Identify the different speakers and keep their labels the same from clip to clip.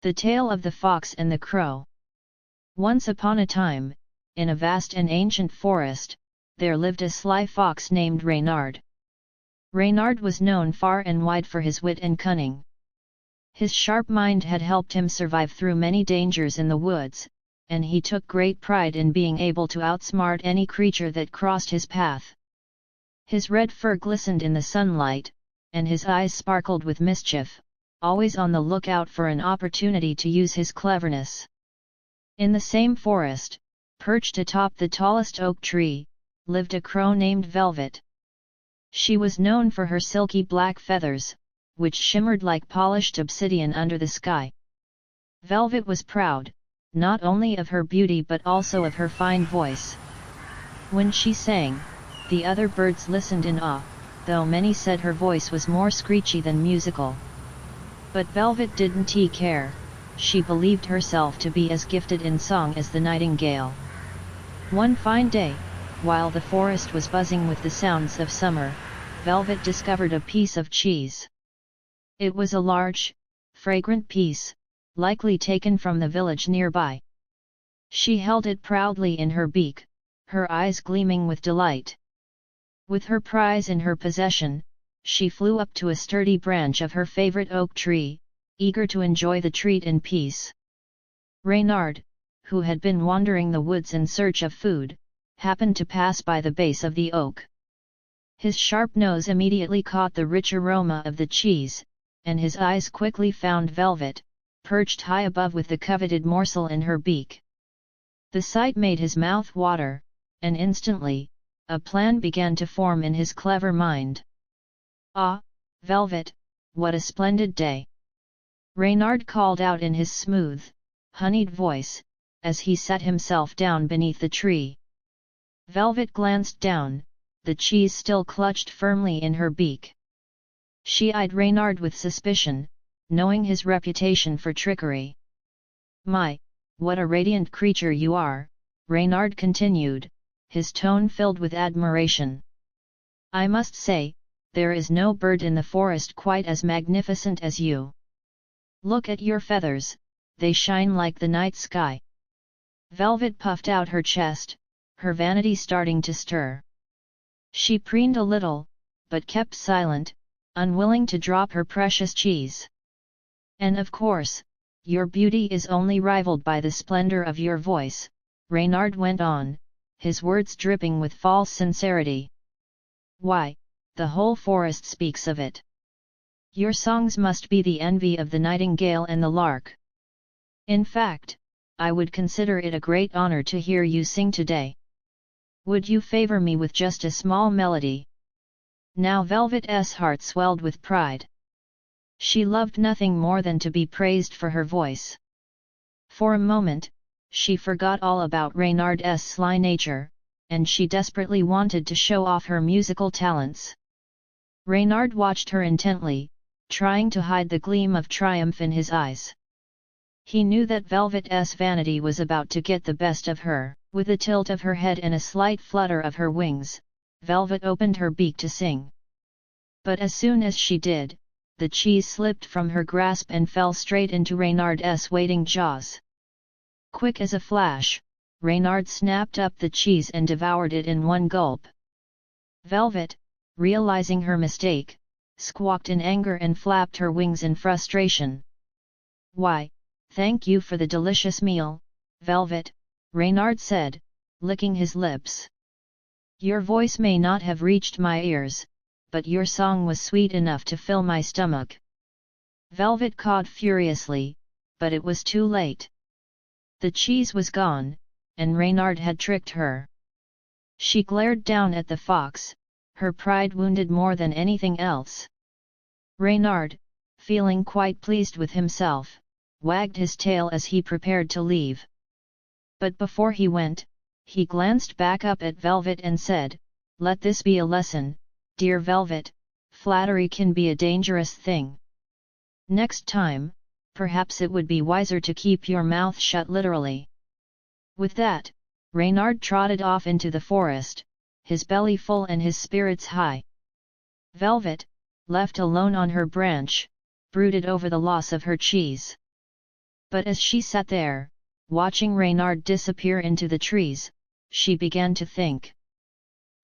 Speaker 1: The Tale of the Fox and the Crow. Once upon a time, in a vast and ancient forest, there lived a sly fox named Reynard. Reynard was known far and wide for his wit and cunning. His sharp mind had helped him survive through many dangers in the woods, and he took great pride in being able to outsmart any creature that crossed his path. His red fur glistened in the sunlight, and his eyes sparkled with mischief, always on the lookout for an opportunity to use his cleverness. In the same forest, perched atop the tallest oak tree, lived a crow named Velvet. She was known for her silky black feathers, which shimmered like polished obsidian under the sky. Velvet was proud, not only of her beauty but also of her fine voice. When she sang, the other birds listened in awe, though many said her voice was more screechy than musical. But Velvet didn't care. She believed herself to be as gifted in song as the nightingale. One fine day, while the forest was buzzing with the sounds of summer, Velvet discovered a piece of cheese. It was a large, fragrant piece, likely taken from the village nearby. She held it proudly in her beak, her eyes gleaming with delight. With her prize in her possession, she flew up to a sturdy branch of her favorite oak tree, eager to enjoy the treat in peace. Reynard, who had been wandering the woods in search of food, happened to pass by the base of the oak. His sharp nose immediately caught the rich aroma of the cheese, and his eyes quickly found Velvet, perched high above with the coveted morsel in her beak. The sight made his mouth water, and instantly, a plan began to form in his clever mind. "Ah, Velvet, what a splendid day!" Reynard called out in his smooth, honeyed voice, as he sat himself down beneath the tree. Velvet glanced down, the cheese still clutched firmly in her beak. She eyed Reynard with suspicion, knowing his reputation for trickery. "My, what a radiant creature you are," Reynard continued, his tone filled with admiration. "I must say, there is no bird in the forest quite as magnificent as you. Look at your feathers, they shine like the night sky." Velvet puffed out her chest, her vanity starting to stir. She preened a little, but kept silent, unwilling to drop her precious cheese. "And of course, your beauty is only rivaled by the splendor of your voice," Reynard went on, his words dripping with false sincerity. "Why, the whole forest speaks of it. Your songs must be the envy of the nightingale and the lark. In fact, I would consider it a great honor to hear you sing today. Would you favor me with just a small melody?" Now Velvet's heart swelled with pride. She loved nothing more than to be praised for her voice. For a moment, she forgot all about Reynard's sly nature, and she desperately wanted to show off her musical talents. Reynard watched her intently, trying to hide the gleam of triumph in his eyes. He knew that Velvet's vanity was about to get the best of her. With a tilt of her head and a slight flutter of her wings, Velvet opened her beak to sing. But as soon as she did, the cheese slipped from her grasp and fell straight into Reynard's waiting jaws. Quick as a flash, Reynard snapped up the cheese and devoured it in one gulp. Velvet, realizing her mistake, squawked in anger and flapped her wings in frustration. "Why, thank you for the delicious meal, Velvet," Reynard said, licking his lips. "Your voice may not have reached my ears, but your song was sweet enough to fill my stomach." Velvet cawed furiously, but it was too late. The cheese was gone, and Reynard had tricked her. She glared down at the fox, her pride wounded more than anything else. Reynard, feeling quite pleased with himself, wagged his tail as he prepared to leave. But before he went, he glanced back up at Velvet and said, "Let this be a lesson, dear Velvet, flattery can be a dangerous thing. Next time, perhaps it would be wiser to keep your mouth shut literally." With that, Reynard trotted off into the forest, his belly full and his spirits high. Velvet, left alone on her branch, brooded over the loss of her cheese. But as she sat there, watching Reynard disappear into the trees, she began to think.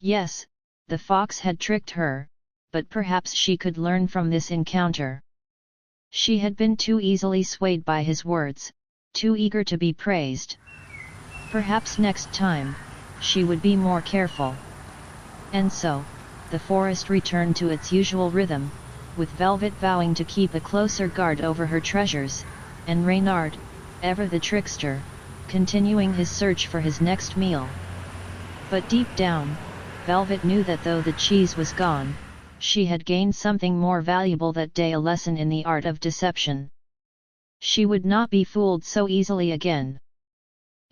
Speaker 1: Yes, the fox had tricked her, but perhaps she could learn from this encounter. She had been too easily swayed by his words, too eager to be praised. Perhaps next time, she would be more careful. And so, the forest returned to its usual rhythm, with Velvet vowing to keep a closer guard over her treasures, and Reynard, ever the trickster, continuing his search for his next meal. But deep down, Velvet knew that though the cheese was gone, she had gained something more valuable that day, a lesson in the art of deception. She would not be fooled so easily again.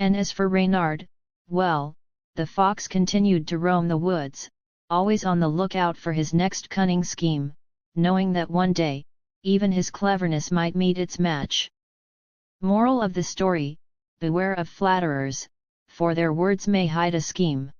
Speaker 1: And as for Reynard, well, the fox continued to roam the woods, always on the lookout for his next cunning scheme, knowing that one day, even his cleverness might meet its match. Moral of the story: beware of flatterers, for their words may hide a scheme.